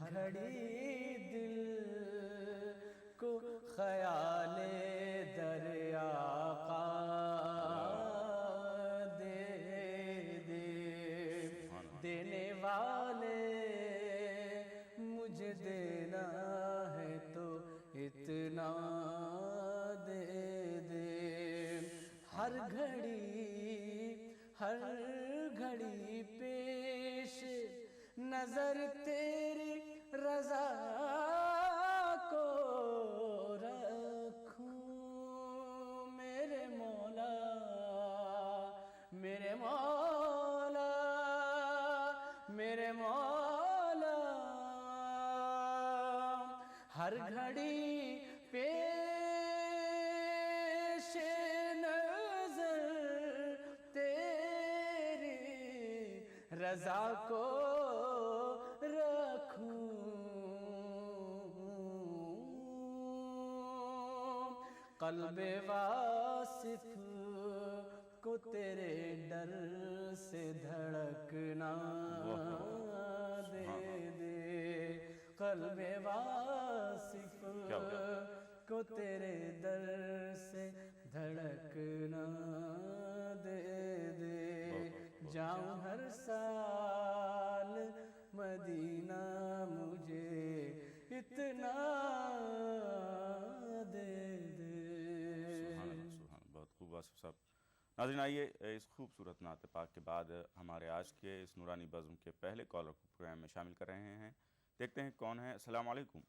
گھڑی دل کو خیال دریا کا دے دے، دینے والے مجھے دینا ہے تو اتنا دے دے۔ ہر گھڑی پیش نظر تیری رضا کو رکھوں، میرے مولا میرے مولا میرے مولا۔ ہر گھڑی پیش نظر تیری رضا کو رکھوں، قلب واصف کو تیرے ڈر سے دھڑکنا دے دے، قلب واصف کو تیرے در سے دھڑکنا دے دے۔ جاؤں ہر سال مدینہ مجھے اتنا دے دے۔ سبحان اللہ، سبحان اللہ، بہت خوب واصف صاحب۔ ناظرین آئیے اس خوبصورت نعت پاک کے بعد ہمارے آج کے اس نورانی بزم کے پہلے کالر کو پروگرام میں شامل کر رہے ہیں، دیکھتے ہیں کون ہے۔ السلام علیکم۔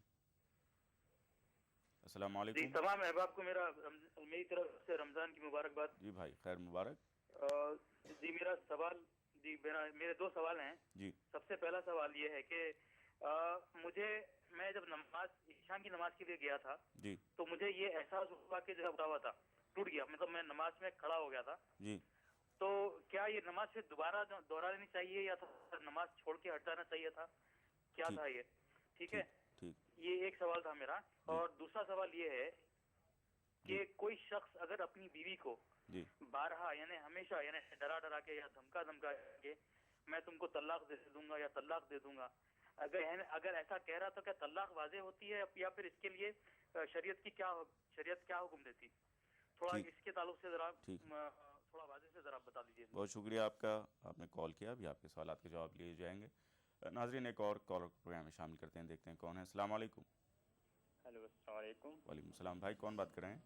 السلام علیکم جی، تمام احباب کو میری طرف سے رمضان کی مبارکباد۔ جی بھائی، خیر مبارک۔ جی میرا سوال، میرے دو سوال ہیں جی۔ سب سے پہلا سوال یہ ہے کہ میں جب عشاء کی نماز کے لیے گیا تھا جی تو مجھے یہ احساس ہوا کہ جب ہوا تھا ٹوٹ گیا، مطلب میں نماز میں کھڑا ہو گیا تھا۔ جی، تو کیا یہ نماز پھر دوبارہ دوہرا لینی چاہیے یا نماز چھوڑ کے ہٹ جانا چاہیے تھا؟ کیا تھا یہ؟ ٹھیک ہے، یہ ایک سوال تھا میرا۔ اور دوسرا سوال یہ ہے کہ کوئی شخص اگر اپنی بیوی کو بارہا یعنی ہمیشہ یعنی ڈرا ڈرا کے یا دھمکا کے میں تم کو طلاق دے دوں گا یا طلاق دے دوں گا، اگر ایسا کہہ رہا تو کیا طلاق واضح ہوتی ہے یا پھر اس کے لیے شریعت کیا حکم دیتی؟ تھوڑا اس کے تعلق سے ذرا تھوڑا واضح سے ذرا بتا دیجیے۔ بہت شکریہ آپ کا، آپ نے کال کیا، ابھی آپ کے سوالات کے جواب لیے جائیں گے۔ ناظرین ایک اور کالر کو پروگرام میں شامل کرتے ہیں، دیکھتے ہیں کون ہے۔ السلام علیکم۔ ہیلو، السلام علیکم۔ وعلیکم السلام، بھائی کون بات کر رہے ہیں؟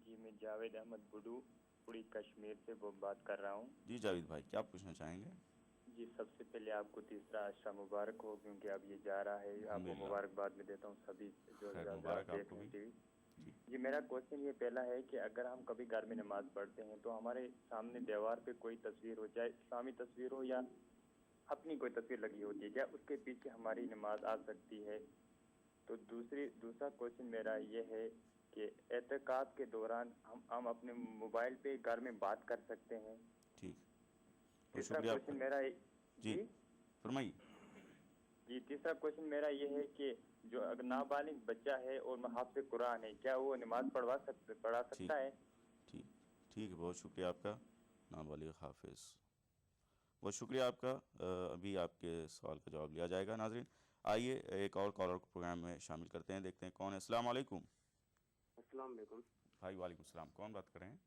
جی میں جاوید احمد بڈو پوری کشمیر سے بات کر رہا ہوں۔ جی جاوید بھائی، کیا پوچھنا چاہیں گے؟ جی سب سے پہلے آپ کو تیسرا عشرہ مبارک ہو، کیونکہ اب یہ جا رہا ہے، آپ کو مبارکباد میں دیتا ہوں سبھی جو دیکھ رہے ہیں۔ جی میرا کوشچن یہ پہلا ہے کہ اگر ہم کبھی گھر میں نماز پڑھتے ہیں تو ہمارے سامنے دیوار پہ کوئی تصویر ہو، چاہے اسلامی تصویر ہو یا اپنی کوئی تصویر لگی ہوتی ہے، کیا اس کے پیچھے ہماری نماز آ سکتی ہے؟ تو دوسرا کوشچن میرا یہ ہے کہ اعتکاف کے دوران ہم اپنے موبائل پہ گھر میں بات کر سکتے ہیں؟ ٹھیک، تیسرا کوشچن میرا فرمائیے۔ جی تیسرا کوشچن میرا یہ ہے کہ جو اگر نابالغ بچہ ہے اور حافظ قرآن ہے، کیا وہ نماز پڑھا سکتا ہے؟ ٹھیک ہے، بہت شکریہ آپ کا نابالغ حافظ، بہت شکریہ آپ کا۔ ابھی آپ کے سوال کا جواب لیا جائے گا۔ ناظرین آئیے ایک اور کالر کو پروگرام میں شامل کرتے ہیں، دیکھتے ہیں کون ہے۔ السلام علیکم۔ السلام علیکم بھائی وعلیکم السلام، کون بات کر رہے ہیں؟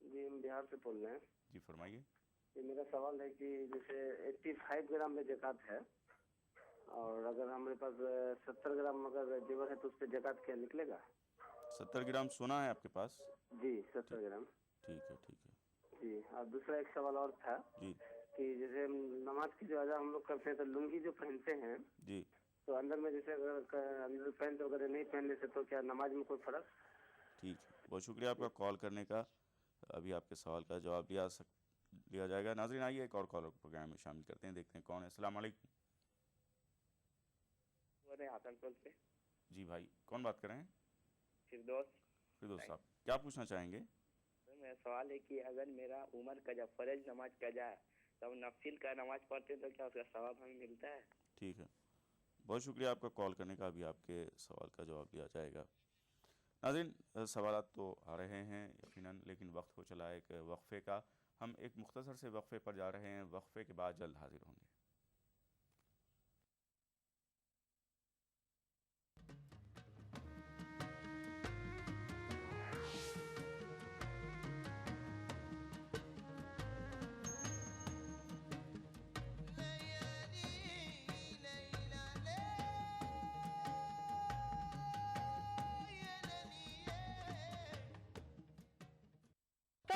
جی ہم بہار سے بول رہے ہیں۔ جی فرمائیے۔ یہ میرا سوال ہے کہ جیسے 85 گرام میں زکوٰۃ ہے اور اگر ہمارے پاس 70 گرام اگر زیور ہے تو اس پہ زکوٰۃ کیا نکلے گا؟ 70 گرام سونا ہے آپ کے پاس؟ جی 70 گرام۔ ٹھیک ہے جی، اور دوسرا ایک سوال اور تھا کہ جیسے نماز کی جو ادا ہم لوگ کرتے ہیں تو لنگی جو پہنتے ہیں جی تو اندر میں جیسے اگر اندر پینٹ وغیرہ نہیں پہننے سے تو کیا نماز میں کوئی فرق؟ ٹھیک ہے، بہت شکریہ آپ کا کال کرنے کا، ابھی آپ کے سوال کا جواب لیا جائے گا۔ ناظرین آئیے ایک اور کالر کو پروگرام میں شامل کرتے ہیں، دیکھتے ہیں کون ہے۔ السلام علیکم۔ جی بھائی کون بات کر رہے ہیں؟ فردوس صاحب، کیا پوچھنا چاہیں گے؟ میرا سوال ہے کہ اگر میرا عمر کا جب فرض نماز کا جائے تب نفل کا نماز پڑھتے ہیں تو کیا اس کا ثواب ہمیں ملتا ہے؟ ٹھیک ہے، بہت شکریہ آپ کا کال کرنے کا، ابھی آپ کے سوال کا جواب لیا جائے گا۔ ناظرین سوالات تو آ رہے ہیں یقیناً، لیکن وقت ہو چلا ہے ایک وقفے کا، ہم ایک مختصر سے وقفے پر جا رہے ہیں، وقفے کے بعد جلد حاضر ہوں گے۔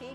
6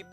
AP।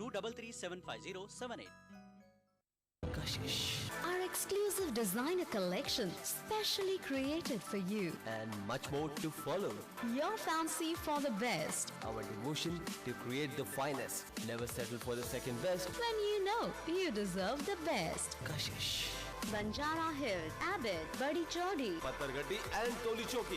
23375078। Our exclusive designer collection, specially created for you. And much more to follow. Your fancy for the best. Our devotion to create the finest. Never settle for the second best. When you know you deserve the best. Kashish. Banjara Hills, Abbott, Badi Chaudi, Patargatti and Toli Chowki.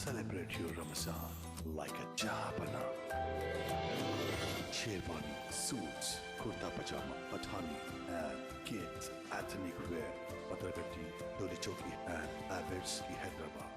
Celebrate your Ramadan like a jahapana. Sherwani, suits, kurta pajama, pathani and kids ethnic wear. Patargatti, Toli Chowki and Abbots, Hyderabad.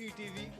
ETV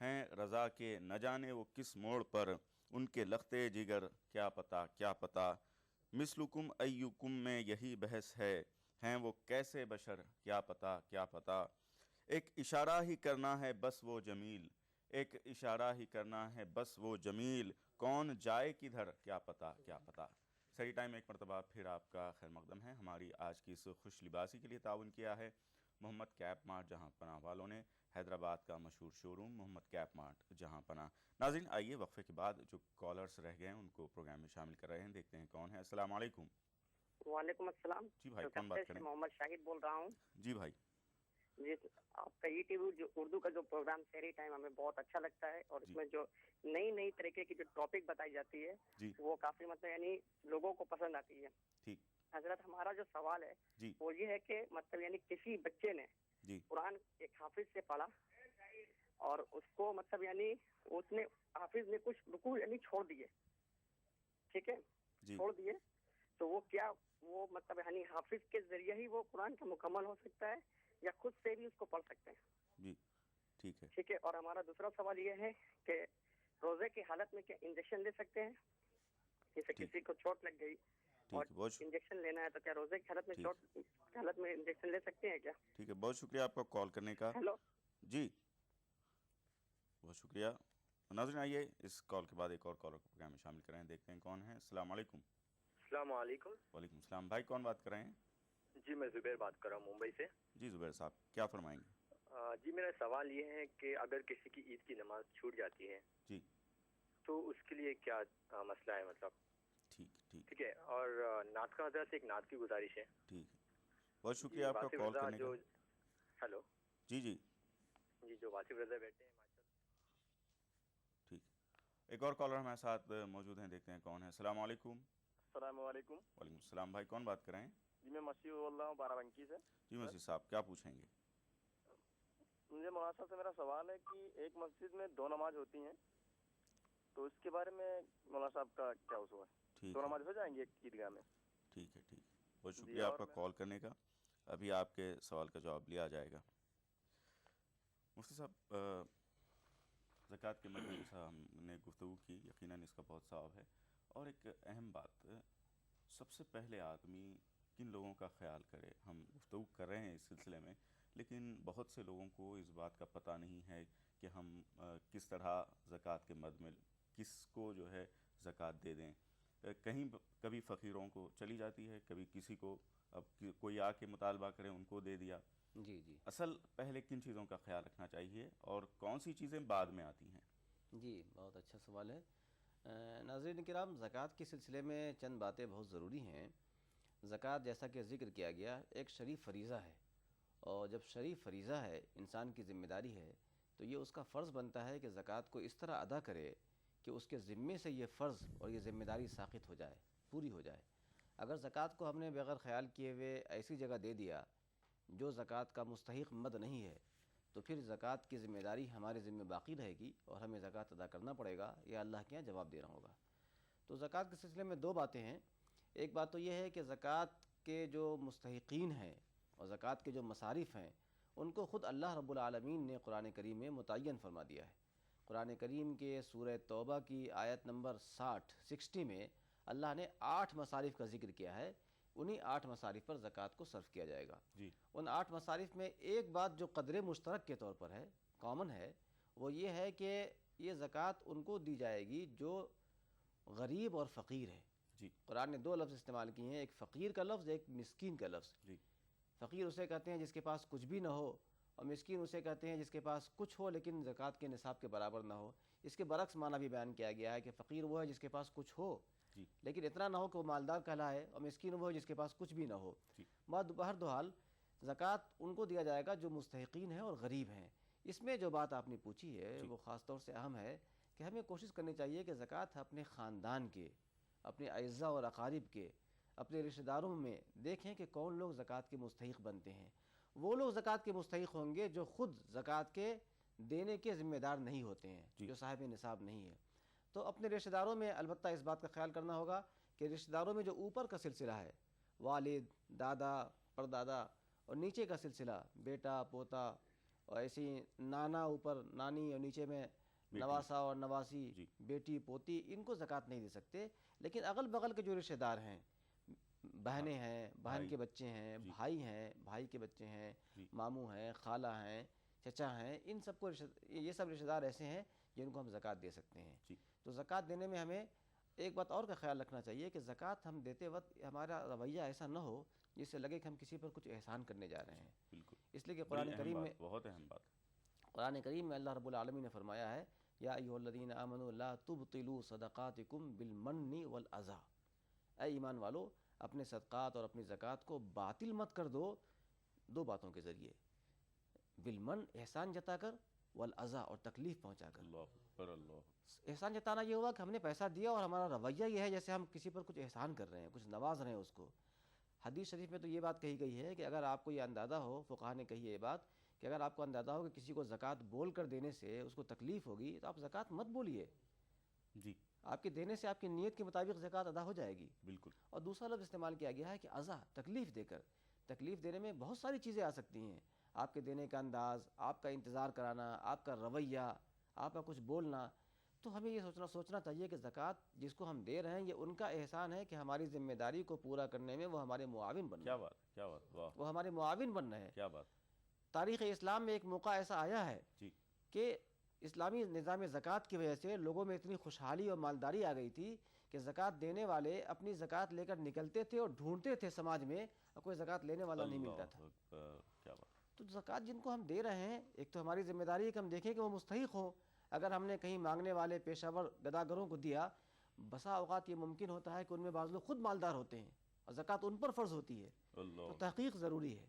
ہیں رضا کے نہ جانے وہ کس موڑ پر، ان کے لختے جگر کیا پتہ کیا پتہ، مثلکم ایکم میں یہی بحث ہے، ہیں وہ کیسے بشر کیا پتہ کیا پتہ، ایک اشارہ ہی کرنا ہے بس وہ جمیل، ایک اشارہ ہی کرنا ہے بس وہ جمیل، کون جائے کدھر کیا پتہ کیا پتہ۔ صحیح ٹائم ایک مرتبہ پھر آپ کا خیر مقدم ہے۔ ہماری آج کی اس خوش لباسی کے لیے تعاون کیا ہے محمد کیپ مارٹ جہاں پناہ والوں نے، حیدرآباد کا مشہور شو روم محمد کیپ مارٹ جہاں پناہ۔ ناظرین آئیے وقفے کے بعد جو کالرز رہ گئے ہیں ان کو پروگرام میں شامل کر رہے ہیں، دیکھتے ہیں کون ہے۔ السلام علیکم۔ وعلیکم السلام۔ جی بھائی کون بات کریں؟ محمد شاہد بول رہا ہوں۔ جی بھائی۔ جی آپ کا ETV جو اردو کا جو پروگرام سحری ٹائم ہمیں بہت اچھا لگتا ہے، اور اس میں جو نئی طریقے کی جو ٹاپک بتائی جاتی ہے وہ کافی مطلب یعنی لوگوں کو پسند آتی ہے۔ ٹھیک حضرت، ہمارا جو سوال ہے وہ یہ ہے کہ مطلب یعنی کسی بچے نے قرآن ایک حافظ سے پڑھا اور اس کو مطلب یعنی اس نے حافظ نے کچھ رکوع یعنی چھوڑ دیے، ٹھیک ہے، چھوڑ دیے، تو وہ کیا وہ مطلب یعنی حافظ کے ذریعے ہی وہ قرآن کا مکمل ہو سکتا ہے یا خود سے بھی اس کو پڑھ سکتے ہیں؟ جی ٹھیک ہے، ٹھیک ہے۔ اور ہمارا دوسرا سوال یہ ہے کہ روزے کی حالت میں کیا انجیکشن لے سکتے ہیں؟ جیسے کسی کو چوٹ لگ گئی اور انجیکشن لینا ہے تو کیا روزے کی حالت میں چوٹ کی حالت میں انجیکشن لے سکتے ہیں کیا؟ ٹھیک ہے، بہت شکریہ آپ کا کال کرنے کا۔ ہیلو جی بہت شکریہ۔ ناظرین آئیے اس کال کے بعد ایک اور کالر کو پروگرام میں شامل کریں، دیکھتے ہیں کون ہے۔ السلام علیکم۔ السلام علیکم۔ وعلیکم السلام۔ بھائی کون بات کر رہے ہیں؟ جی میں زبیر بات کر رہا ہوں ممبئی سے۔ جی زبیر صاحب کیا فرمائیں گے؟ جی میرا سوال یہ ہے کہ اگر کسی کی عید کی نماز چھوٹ جاتی ہے جی تو اس کے لیے کیا مسئلہ ہے؟ مطلب ٹھیک ہے، اور نعت کا حضرت سے ایک نعت کی گزارش ہے۔ ٹھیک ہے، بہت شکریہ آپ کا کال کرنے کا۔ ہیلو جی جی جی، جو واصف رضا بیٹھے ہیں۔ ٹھیک، ایک اور کالر ہمارے ساتھ موجود ہیں، دیکھتے ہیں کون ہے۔ السلام علیکم۔ السلام علیکم۔ وعلیکم السلام۔ بھائی کون بات کر رہے ہیں؟ جی میں مسیح بول رہا ہوں بارہ بنکی سے۔ جی مسیح صاحب کیا پوچھیں گے؟ مجھے مولانا صاحب سے میرا سوال ہے کہ ایک مسجد میں دو نماز ہوتی ہیں، تو اس کے بارے میں مولانا صاحب کا کیا اصول ہے؟ دو نماز ہو جائیں گی ایک عیدگاہ میں؟ ٹھیک ہے ٹھیک ہے، بہت شکریہ آپ کا کال کرنے کا۔ ابھی آپ کے سوال کا جواب لیا جائے گا۔ مفتی صاحب زکوٰۃ کے مدعے جیسا ہم نے گفتگو کی، یقیناً اس کا بہت ثواب ہے، اور ایک اہم بات، سب سے پہلے آدمی کن لوگوں کا خیال کرے؟ ہم گفتگو کر رہے ہیں اس سلسلے میں، لیکن بہت سے لوگوں کو اس بات کا پتہ نہیں ہے کہ ہم کس طرح زکوٰۃ کے مد میں کس کو جو ہے زکوٰۃ دے دیں۔ کہیں کبھی فقیروں کو چلی جاتی ہے، کبھی کسی کو، اب کوئی آ کے مطالبہ کرے ان کو دے دیا۔ جی جی، اصل پہلے کن چیزوں کا خیال رکھنا چاہیے اور کون سی چیزیں بعد میں آتی ہیں؟ جی بہت اچھا سوال ہے۔ ناظرین کرام، زکوٰۃ کے سلسلے میں چند باتیں بہت ضروری ہیں۔ زکوٰۃ جیسا کہ ذکر کیا گیا ایک شریف فریضہ ہے، اور جب شریف فریضہ ہے، انسان کی ذمہ داری ہے، تو یہ اس کا فرض بنتا ہے کہ زکوٰۃ کو اس طرح ادا کرے کہ اس کے ذمے سے یہ فرض اور یہ ذمہ داری ساقط ہو جائے، پوری ہو جائے۔ اگر زکوٰۃ کو ہم نے بغیر خیال کیے ہوئے ایسی جگہ دے دیا جو زکوٰۃ کا مستحق مد نہیں ہے، تو پھر زکوٰۃ کی ذمہ داری ہمارے ذمہ باقی رہے گی اور ہمیں زکوٰۃ ادا کرنا پڑے گا یا اللہ کے یہاں جواب دینا ہوگا۔ تو زکوٰۃ کے سلسلے میں دو باتیں ہیں۔ ایک بات تو یہ ہے کہ زکوٰۃ کے جو مستحقین ہیں اور زکوٰۃ کے جو مصارف ہیں، ان کو خود اللہ رب العالمین نے قرآن کریم میں متعین فرما دیا ہے۔ قرآن کریم کے سورہ توبہ کی آیت نمبر 60 میں اللہ نے 8 مصارف کا ذکر کیا ہے، انہی 8 مصارف پر زکوٰۃ کو صرف کیا جائے گا۔ ان 8 مصارف میں ایک بات جو قدر مشترک کے طور پر ہے، کامن ہے، وہ یہ ہے کہ یہ زکوٰۃ ان کو دی جائے گی جو غریب اور فقیر ہے۔ قرآن نے 2 لفظ استعمال کیے ہیں، ایک فقیر کا لفظ، ایک مسکین کا لفظ۔ فقیر اسے کہتے ہیں جس کے پاس کچھ بھی نہ ہو، اور مسکین اسے کہتے ہیں جس کے پاس کچھ ہو لیکن زکوٰۃ کے نصاب کے برابر نہ ہو۔ اس کے برعکس معنی بھی بیان کیا گیا ہے کہ فقیر وہ ہے جس کے پاس کچھ ہو لیکن اتنا نہ ہو کہ وہ مالدار کہلائے، اور مسکین وہ ہے جس کے پاس کچھ بھی نہ ہو۔ بہرحال زکوٰۃ ان کو دیا جائے گا جو مستحقین ہیں اور غریب ہیں۔ اس میں جو بات آپ نے پوچھی ہے وہ خاص طور سے اہم ہے کہ ہمیں کوشش کرنی چاہیے کہ زکوٰۃ اپنے خاندان کے، اپنے اعزاء اور اقارب کے، اپنے رشتہ داروں میں دیکھیں کہ کون لوگ زکوٰۃ کے مستحق بنتے ہیں۔ وہ لوگ زکوٰۃ کے مستحق ہوں گے جو خود زکوٰۃ کے دینے کے ذمہ دار نہیں ہوتے ہیں، جو صاحب نصاب نہیں ہے۔ تو اپنے رشتہ داروں میں البتہ اس بات کا خیال کرنا ہوگا کہ رشتہ داروں میں جو اوپر کا سلسلہ ہے، والد، دادا، پردادا، اور نیچے کا سلسلہ بیٹا، پوتا اور ایسی نانا اوپر نانی اور نیچے میں نواسا اور نواسی بیٹی پوتی ان کو زکوٰۃ نہیں دے سکتے. لیکن اغل بغل کے جو رشتہ دار ہیں، بہنیں ہیں، بہن کے بچے ہیں، بھائی ہیں، بھائی کے بچے ہیں، ماموں ہیں، خالہ ہیں، چچا ہیں، ان سب کو یہ سب رشتہ دار ایسے ہیں جن کو ہم زکوٰۃ دے سکتے ہیں. تو زکوٰۃ دینے میں ہمیں ایک بات اور کا خیال رکھنا چاہیے کہ زکوٰۃ ہم دیتے وقت ہمارا رویہ ایسا نہ ہو جس سے لگے کہ ہم کسی پر کچھ احسان کرنے جا رہے ہیں. بالکل. اس لیے کہ قرآن کریم میں بہت اہم بات ہے. قرآن کریم میں اللہ رب العالمین نے فرمایا ہے یا ایھا الذین آمنوا لا تبطلوا صدقاتکم بالمن والاذی. اے ایمان والو، اپنے صدقات اور اپنی زکوٰۃ کو باطل مت کر دو دو باتوں کے ذریعے، بالمن احسان جتا کر، والاذی اور تکلیف پہنچا کر. احسان جتانا یہ ہوا کہ ہم نے پیسہ دیا اور ہمارا رویہ یہ ہے جیسے ہم کسی پر کچھ احسان کر رہے ہیں، کچھ نواز رہے ہیں اس کو. حدیث شریف میں تو یہ بات کہی گئی ہے کہ اگر آپ کو یہ اندازہ ہو، فقہاء نے کہی ہے یہ بات کہ اگر آپ کو اندازہ ہو کہ کسی کو زکوٰۃ بول کر دینے سے اس کو تکلیف ہوگی تو آپ زکوٰۃ مت بولیے. جی. آپ کے دینے سے آپ کی نیت کے مطابق زکوٰۃ ادا ہو جائے گی. بالکل. اور دوسرا لفظ استعمال کیا گیا ہے کہ اذی، تکلیف دے کر. تکلیف دینے میں بہت ساری چیزیں آ سکتی ہیں. آپ کے دینے کا انداز، آپ کا انتظار کرانا، آپ کا رویہ، آپ کا کچھ بولنا. تو ہمیں یہ سوچنا چاہیے کہ زکوٰۃ جس کو ہم دے رہے ہیں یہ ان کا احسان ہے کہ ہماری ذمہ داری کو پورا کرنے میں وہ ہمارے معاون بن رہے ہیں. کیا بات، کیا بات، واہ. وہ ہمارے معاون بن رہے ہیں. کیا بات. تاریخ اسلام میں ایک موقع ایسا آیا ہے کہ اسلامی نظام زکوٰۃ کی وجہ سے لوگوں میں اتنی خوشحالی اور مالداری آ گئی تھی کہ زکوٰۃ دینے والے اپنی زکوٰۃ لے کر نکلتے تھے اور ڈھونڈتے تھے سماج میں، اور کوئی زکوٰۃ لینے والا نہیں ملتا تھا. کیا بات. تو زکوٰۃ جن کو ہم دے رہے ہیں، ایک تو ہماری ذمہ داری ہے کہ ہم دیکھیں کہ وہ مستحق ہوں. اگر ہم نے کہیں مانگنے والے پیشہ ور گداگروں کو دیا، بسا اوقات یہ ممکن ہوتا ہے کہ ان میں بعض لوگ خود مالدار ہوتے ہیں اور زکوٰۃ ان پر فرض ہوتی ہے. تو تحقیق ضروری ہے.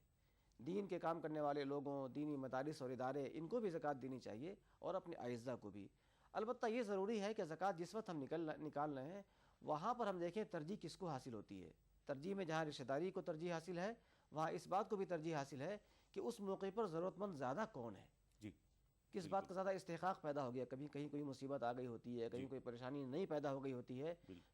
دین کے کام کرنے والے لوگوں، دینی مدارس اور ادارے، ان کو بھی زکوٰۃ دینی چاہیے اور اپنے اعزہ کو بھی. البتہ یہ ضروری ہے کہ زکوٰۃ جس وقت ہم نکال رہے ہیں وہاں پر ہم دیکھیں ترجیح کس کو حاصل ہوتی ہے. ترجیح میں جہاں رشتہ داری کو ترجیح حاصل ہے وہاں اس بات کو بھی ترجیح حاصل ہے کہ اس موقع پر ضرورت مند زیادہ کون ہے، کس بات کا زیادہ استحقاق پیدا ہو گیا. کبھی کہیں کوئی مصیبت آ گئی ہوتی ہے، کہیں کوئی پریشانی نہیں پیدا ہو گئی ہوتی ہے،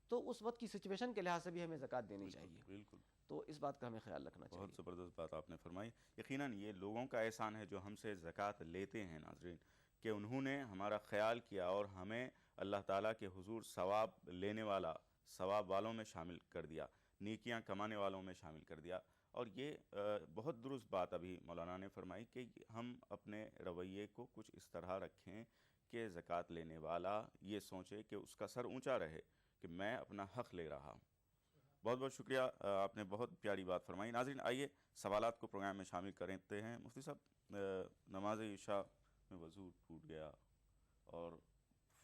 تو اس وقت کی سچویشن کے لحاظ سے بھی ہمیں زکوٰۃ دینی چاہیے. بالکل. تو اس بات کا ہمیں خیال رکھنا چاہیے. بہت زبردست بات آپ نے فرمائی. یقیناً یہ لوگوں کا احسان ہے جو ہم سے زکوٰۃ لیتے ہیں ناظرین، کہ انہوں نے ہمارا خیال کیا اور ہمیں اللہ تعالیٰ کے حضور ثواب لینے والا، ثواب والوں میں شامل کر دیا، نیکیاں کمانے والوں میں شامل کر دیا. اور یہ بہت درست بات ابھی مولانا نے فرمائی کہ ہم اپنے رویے کو کچھ اس طرح رکھیں کہ زکوٰۃ لینے والا یہ سوچے کہ اس کا سر اونچا رہے کہ میں اپنا حق لے رہا ہوں. بہت بہت شکریہ، آپ نے بہت پیاری بات فرمائی. ناظرین آئیے سوالات کو پروگرام میں شامل کرتے ہیں. مفتی صاحب، نماز عشاء میں وضو ٹوٹ گیا اور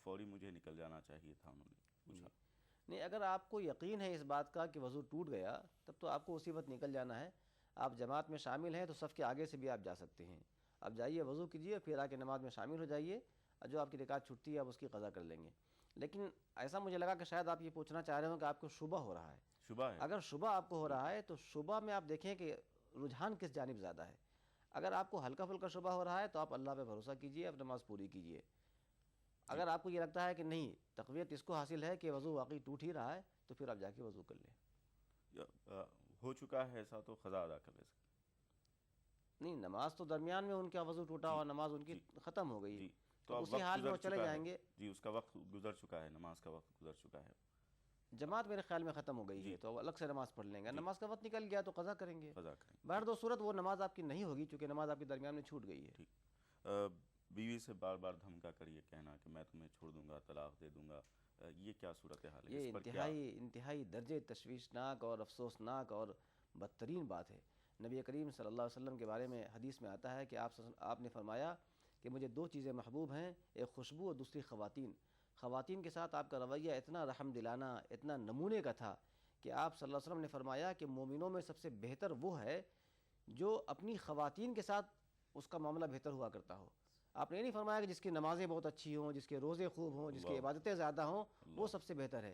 فوری مجھے نکل جانا چاہیے تھا، انہوں نے پوچھا. نہیں، اگر آپ کو یقین ہے اس بات کا کہ وضو ٹوٹ گیا تب تو آپ کو اسی وقت نکل جانا ہے. آپ جماعت میں شامل ہیں تو صف کے آگے سے بھی آپ جا سکتے ہیں. آپ جائیے، وضو کیجیے، پھر آ کے نماز میں شامل ہو جائیے، اور جو آپ کی رکعت چھٹتی ہے آپ اس کی قضا کر لیں گے. لیکن ایسا مجھے لگا کہ شاید آپ یہ پوچھنا چاہ رہے ہوں کہ آپ کو شبہ ہو رہا ہے. شبہ ہے. اگر شبہ آپ کو ہو رہا ہے تو شبہ میں آپ دیکھیں کہ رجحان کس جانب زیادہ ہے. اگر آپ کو ہلکا پھلکا شبہ ہو رہا ہے تو آپ اللہ پہ بھروسہ کیجیے، اب نماز پوری کیجیے. اگر آپ کو یہ لگتا ہے کہ نہیں، تقویت اس کو حاصل ہے کہ وضو واقعی ٹوٹ ہی رہا ہے، تو پھر آپ جا کے وضو کر لیں. ہو چکا ہے ایسا تو قضا ادا کر لے سکتے. نہیں، نماز تو درمیان میں ان کا وضو ٹوٹا اور نماز ان کی ختم ہو گئی، تو اسی حال میں وہ چلے جائیں گے. جی، اس کا وقت گزر چکا ہے، نماز کا وقت گزر چکا ہے. جماعت میرے خیال میں ختم ہو گئی ہے تو الگ سے نماز پڑھ لیں گے. نماز کا وقت نکل گیا تو قضا کریں گے. بہر دو صورت وہ نماز آپ کی نہیں ہوگی چونکہ نماز آپ کے درمیان میں چھوٹ گئی ہے. بیوی سے بار بار دھمکا کر یہ کہنا کہ میں تمہیں چھوڑ دوں گا، طلاق دے دوں گا، یہ کیا صورتحال ہے؟ یہ انتہائی درجے تشویشناک اور افسوسناک اور بدترین بات ہے. نبی کریم صلی اللہ علیہ وسلم کے بارے میں حدیث میں آتا ہے کہ آپ نے فرمایا کہ مجھے دو چیزیں محبوب ہیں، ایک خوشبو اور دوسری خواتین. خواتین کے ساتھ آپ کا رویہ اتنا رحم دلانہ، اتنا نمونے کا تھا کہ آپ صلی اللہ علیہ وسلم نے فرمایا کہ مومنوں میں سب سے بہتر وہ ہے جو اپنی خواتین کے ساتھ اس کا معاملہ بہتر ہوا کرتا ہو. آپ نے نہیں فرمایا کہ جس کی نمازیں بہت اچھی ہوں، جس کے روزے خوب ہوں، جس کی عبادتیں زیادہ ہوں، وہ سب سے بہتر ہے.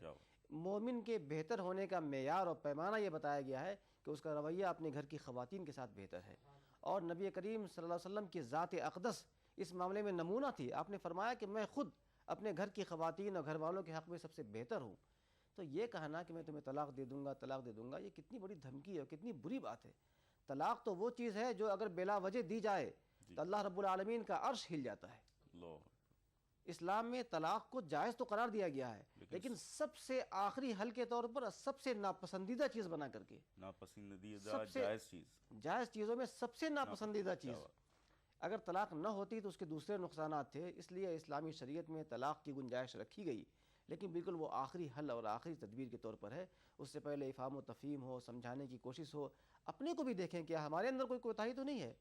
مومن کے بہتر ہونے کا معیار اور پیمانہ یہ بتایا گیا ہے کہ اس کا رویہ اپنے گھر کی خواتین کے ساتھ بہتر ہے. اور نبی کریم صلی اللہ علیہ وسلم کی ذات اقدس اس معاملے میں نمونہ تھی. آپ نے فرمایا کہ میں خود اپنے گھر کی خواتین اور گھر والوں کے حق میں سب سے بہتر ہوں. تو یہ کہنا کہ میں تمہیں طلاق دے دوں گا، طلاق دے دوں گا، یہ کتنی بڑی دھمکی ہے اور کتنی بری بات ہے. طلاق تو وہ چیز ہے جو اگر بلا وجہ دی جائے تو اللہ رب العالمین کا عرش ہل جاتا ہے۔ اسلام میں طلاق کو جائز تو قرار دیا گیا ہے، لیکن سب سے آخری حل کے طور پر سب سے ناپسندیدہ چیز بنا کر کے، ناپسندیدہ جائز چیزوں میں سب سے ناپسندیدہ چیز۔ اگر طلاق نہ ہوتی تو اس کے دوسرے نقصانات تھے، اس لیے اسلامی شریعت میں طلاق کی گنجائش رکھی گئی، لیکن بالکل وہ آخری حل اور آخری تدبیر کے طور پر ہے۔ اس سے پہلے افہام و تفہیم ہو، سمجھانے کی کوشش ہو، اپنے کو بھی دیکھیں کہ ہمارے اندر کوئی کوتاہی تو نہیں ہے،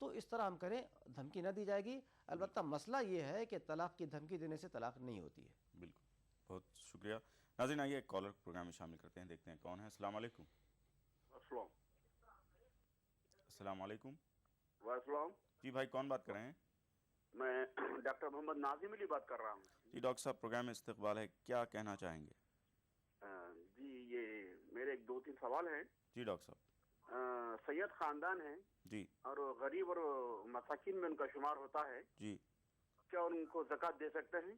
تو اس طرح ہم کریں، دھمکی نہ دی جائے گی۔ البتہ مسئلہ یہ ہے کہ طلاق کی دھمکی دینے سے طلاق نہیں ہوتی ہے۔ بالکل، بہت شکریہ۔ ناظرین آئیے ایک کالر پروگرام میں شامل کرتے ہیں، دیکھتے ہیں کون ہے۔ السلام علیکم۔ السلام علیکم۔ وعلیکم۔ جی بھائی، کون بات کر رہے ہیں؟ میں ڈاکٹر محمد ناظم علی بات کر رہا ہوں۔ جی ڈاکٹر صاحب، پروگرام میں استقبال ہے، کیا کہنا چاہیں گے؟ جی یہ میرے ایک دو تین سوال ہیں۔ جی ڈاکٹر صاحب۔ سید خاندان ہے جی، اور غریب اور مساکین میں ان کا شمار ہوتا ہے، جی، کیا ان کو زکوٰۃ دے سکتے ہیں؟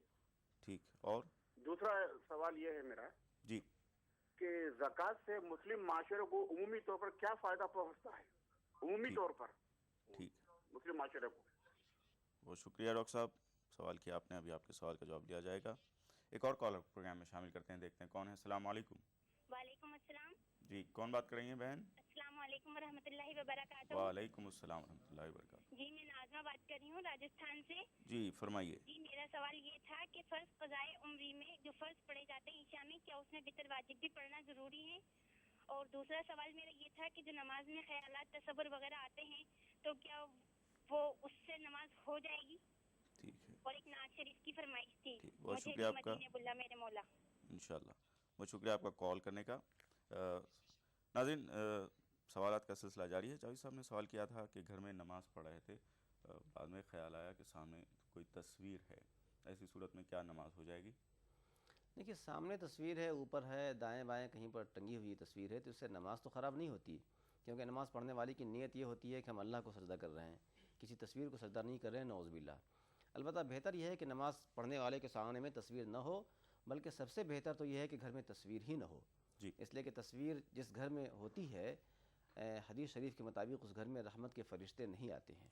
ٹھیک، اور دوسرا سوال یہ ہے میرا جی کہ زکوٰۃ سے مسلم معاشرے کو عمومی طور پر کیا فائدہ پہنچتا ہے؟ عمومی طور پر ٹھیک مسلم معاشرے کو۔ بہت شکریہ ڈاکٹر صاحب، سوال کیا آپ نے، ابھی آپ کے سوال کا جواب دیا جائے گا۔ ایک اور کالر پروگرام میں شامل کرتے ہیں، دیکھتے ہیں کون ہے۔ السلام علیکم۔ وعلیکم السلام۔ جی، کون بات کر رہی ہیں بہن؟ السلام علیکم ورحمۃ اللہ وبرکاتہ۔ وعلیکم السلام ورحمۃ اللہ وبرکاتہ۔ جی میں ناظمہ بات کر رہی ہوں راجستھان سے۔ جی فرمائیے۔ جی میرا سوال یہ تھا کہ فرض قضائے عمری میں جو فرض پڑھے جاتے ہیں عشاء میں، کیا اس میں وتر واجب بھی پڑھنا ضروری ہے؟ اور دوسرا سوال میرا یہ تھا کہ جو نماز میں خیالات تصور وغیرہ آتے ہیں تو کیا وہ اس سے نماز ہو جائے گی؟ ٹھیک ہے، اور ایک نعت شریف کی فرمائش تھی، بہت شکریہ آپ کا۔ مدینے بلا میرے مولا۔ انشاءاللہ، بہت شکریہ آپ کا کال کرنے کا۔ ناظرین، سوالات کا سلسلہ جاری ہے۔ جاوید صاحب نے سوال کیا تھا کہ گھر میں نماز پڑھ رہے تھے، بعد میں خیال آیا کہ سامنے کوئی تصویر ہے، ایسی صورت میں کیا نماز ہو جائے گی؟ دیکھیے، سامنے تصویر ہے، اوپر ہے، دائیں بائیں کہیں پر ٹنگی ہوئی تصویر ہے، تو اس سے نماز تو خراب نہیں ہوتی، کیونکہ نماز پڑھنے والی کی نیت یہ ہوتی ہے کہ ہم اللہ کو سجدہ کر رہے ہیں، کسی تصویر کو سجدہ نہیں کر رہے ہیں، نعوذ باللہ۔ البتہ بہتر یہ ہے کہ نماز پڑھنے والے کے سامنے میں تصویر نہ ہو، بلکہ سب سے بہتر تو یہ ہے کہ گھر میں تصویر ہی نہ ہو۔ جی، اس لیے کہ تصویر جس گھر میں ہوتی ہے، حدیث شریف کے مطابق اس گھر میں رحمت کے فرشتے نہیں آتے ہیں۔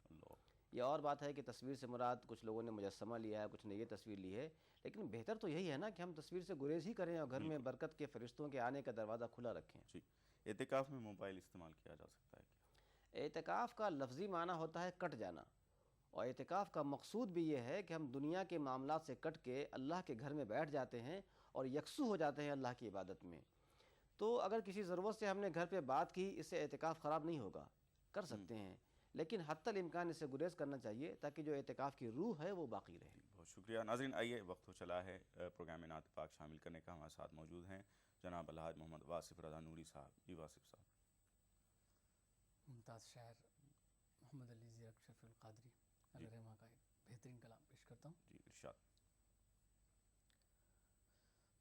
یہ اور بات ہے کہ تصویر سے مراد کچھ لوگوں نے مجسمہ لیا ہے، کچھ نے یہ تصویر لی ہے، لیکن بہتر تو یہی ہے نا کہ ہم تصویر سے گریز ہی کریں اور گھر میں برکت کے فرشتوں کے آنے کا دروازہ کھلا رکھیں۔ جی، اعتکاف میں موبائل استعمال کیا جا سکتا ہے کیا؟ اعتکاف کا لفظی معنی ہوتا ہے کٹ جانا، اور اعتکاف کا مقصود بھی یہ ہے کہ ہم دنیا کے معاملات سے کٹ کے اللہ کے گھر میں بیٹھ جاتے ہیں اور یکسو ہو جاتے ہیں اللہ کی عبادت میں۔ تو اگر کسی ضرورت سے ہم نے گھر پہ بات کی، اس سے اعتکاف خراب نہیں ہوگا، کر سکتے ہیں، لیکن حتی الامکان اس سے گریز کرنا چاہیے تاکہ جو اعتکاف کی روح ہے وہ باقی رہے۔ بہت شکریہ ناظرین، آئیے وقت ہو چلا ہے پروگرام میں نعت پاک شامل کرنے کا۔ ہمارے ساتھ موجود ہیں جناب الحاج محمد واصف رضا نوری صاحب۔ جی واصف صاحب۔ ممتاز شاعر محمد علی زیرک شرف القادری علیہ رحمہ کا ایک بہترین کلام پیش کرتا ہوں۔ جی ارشاد۔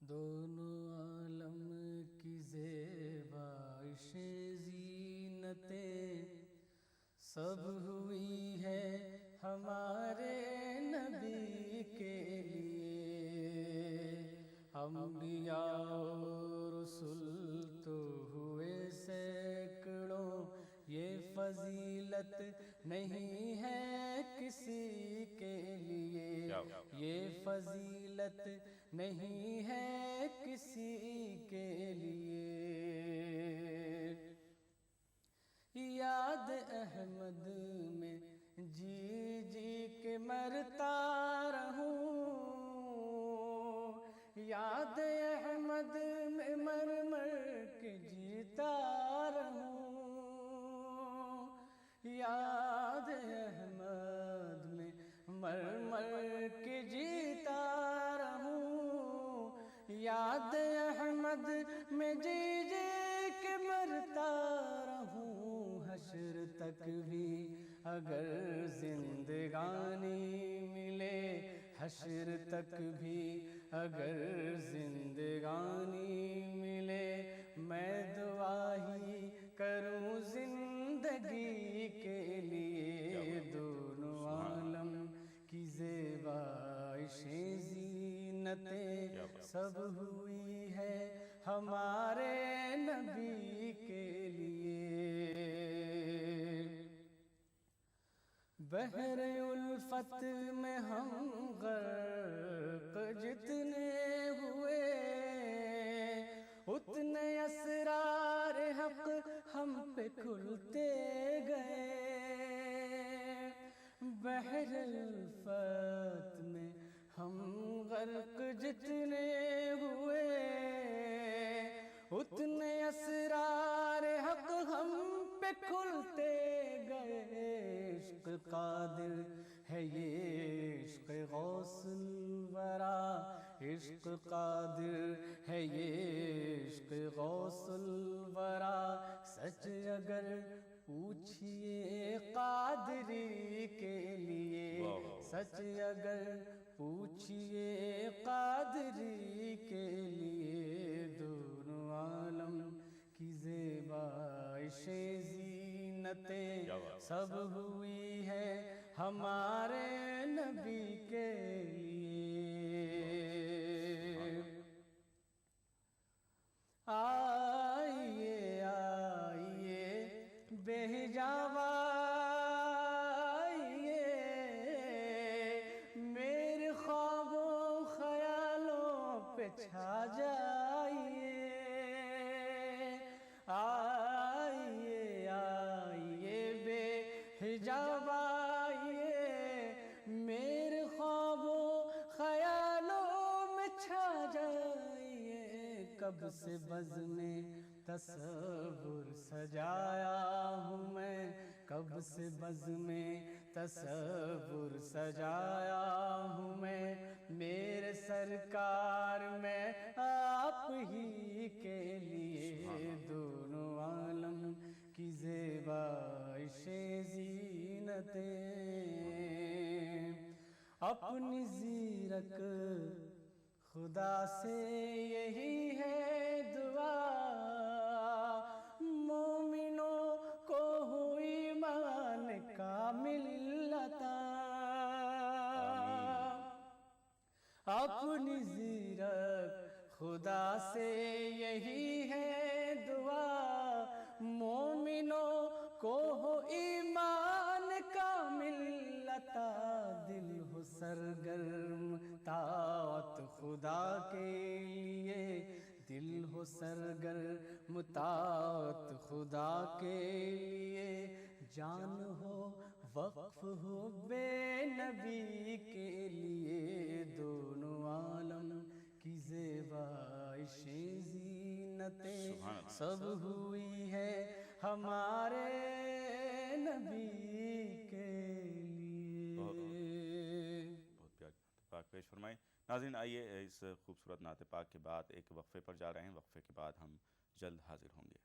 دونوں عالم کی زیبائشیں زینتیں سب ہوئی ہے ہمارے نبی کے لیے، انبیاء و رسول تو ہوئے سینکڑوں، یہ فضیلت نہیں ہے کسی کے لیے، یہ فضیلت نہیں ہے کسی کے لیے۔ یاد احمد میں جی جی کے مرتا رہوں، یاد احمد میں مر مر کے جیتا رہوں، یاد احمد میں مر مر کے جیتا رہوں، یاد احمد میں جی جی کے مرتا رہوں، حشر تک بھی اگر زندگانی ملے، حشر تک بھی اگر زندگانی ملے، میں دعا ہی کروں زندگی کے لیے۔ دونوں عالم کی زیبائشیں زینتیں سب ہوئی ہے ہمارے نبی کے لیے۔ بحر الفت میں ہم غرق جتنے ہوئے اتنے اسرار حق ہم پہ کھلتے گئے. بحر الفت میں ہم غرق جتنے ہوئے اتنے اسرار حق ہم پہ کھلتے گئے. عشق قادر ہے یہ عشق غوث الورا, عشق قادر ہے یہ عشق غوث الورا. سچ اگر پوچھئے قادری کے لیے, سچ اگر پوچھئے قادری کے لیے, دونوں عالم کی زیبائش زینتیں سب ہوئی ہے ہمارے نبی کے لیے. آئیے آئیے بے حجاب آئیے, میرے خوابوں خیالوں پہ چھا جائیے. آئیے آئیے بے حجاب آئیے, میرے خوابوں خیالوں میں چھا جائیے. کب سے بز میں تصور سجایا ہوں میں, کب سے بز میں تصور سجایا ہوں میں. میرے سرکار میں آپ ہی کے لیے, دونوں عالم کی زیبائش زینتیں. اپنی زیرک خدا سے یہی ہے دعا, مومنوں کو ہو ایمان کامل عطا. اپنی زیرک خدا سے یہی ہے دعا, مومنوں کو ہو ایمان کامل عطا. دل ہو سرگرم طاعت خدا کے لیے, دل ہو سرگرم طاعت خدا کے لیے. جان ہو وقف ہو بے نبی کے لیے, دونوں عالم کی زیبائش زینتیں سب ہوئی ہے ہمارے نبی کے لیے. بہت پیار پاک پیش فرمائیں. ناظرین آئیے اس خوبصورت نعت پاک کے بعد ایک وقفے پر جا رہے ہیں. وقفے کے بعد ہم جلد حاضر ہوں گے.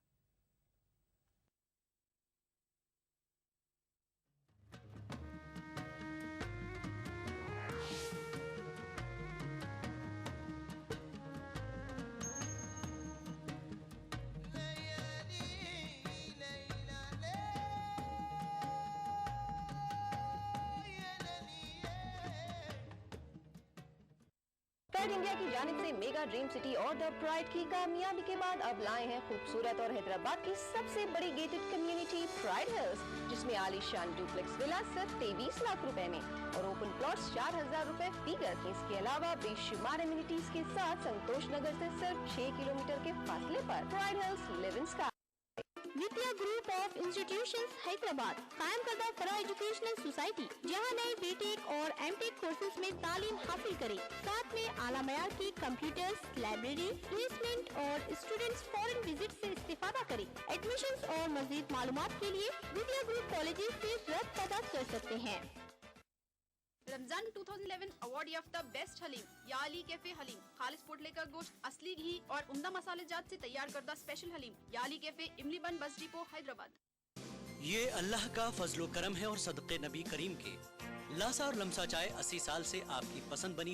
پرائڈ انڈیا کی جانب سے میگا ڈریم سٹی اور دا پرائڈ کی کامیابی کے بعد اب لائے ہیں خوبصورت اور حیدرآباد کی سب سے بڑی گیٹڈ کمیونٹی پرائڈ ہلز, جس میں عالی شان ڈوپلیکس ولا صرف 23 لاکھ روپے میں اور اوپن پلاٹس 4000 روپے فی گز. اس کے علاوہ بے شمار امینٹیز کے ساتھ سنتوش نگر سے صرف 6 کلومیٹر کے فاصلے پر pride hills live in sky. Vidya group of institutions Hyderabad قائم کردہ فرا ایجوکیشنل سوسائٹی, جہاں نئے بی ٹیک اور ایم ٹیک کورسز میں تعلیم حاصل کرے, ساتھ میں اعلیٰ معیار کی کمپیوٹرز, لائبریری, پلیسمنٹ اور اسٹوڈنٹس فورن وزٹ سے استفادہ کرے. ایڈمیشنز اور مزید معلومات کے لیے ودیا گروپ کالجز سے رابطہ کر سکتے ہیں. رمضان 2011 اوارڈ یافتہ بیسٹ حلیم یا علی کیفے حلیم, خالص پوٹلے کا گوشت, اصلی گھی اور عمدہ مسالے جات سے تیار کردہ اسپیشل حلیم یا علی کیفے, املی بن, بس ڈپو, حیدرآباد. یہ اللہ کا فضل و کرم ہے اور صدقے نبی کریم کے. لاسا اور لمسا چائے 80 سال سے آپ کی پسند بنی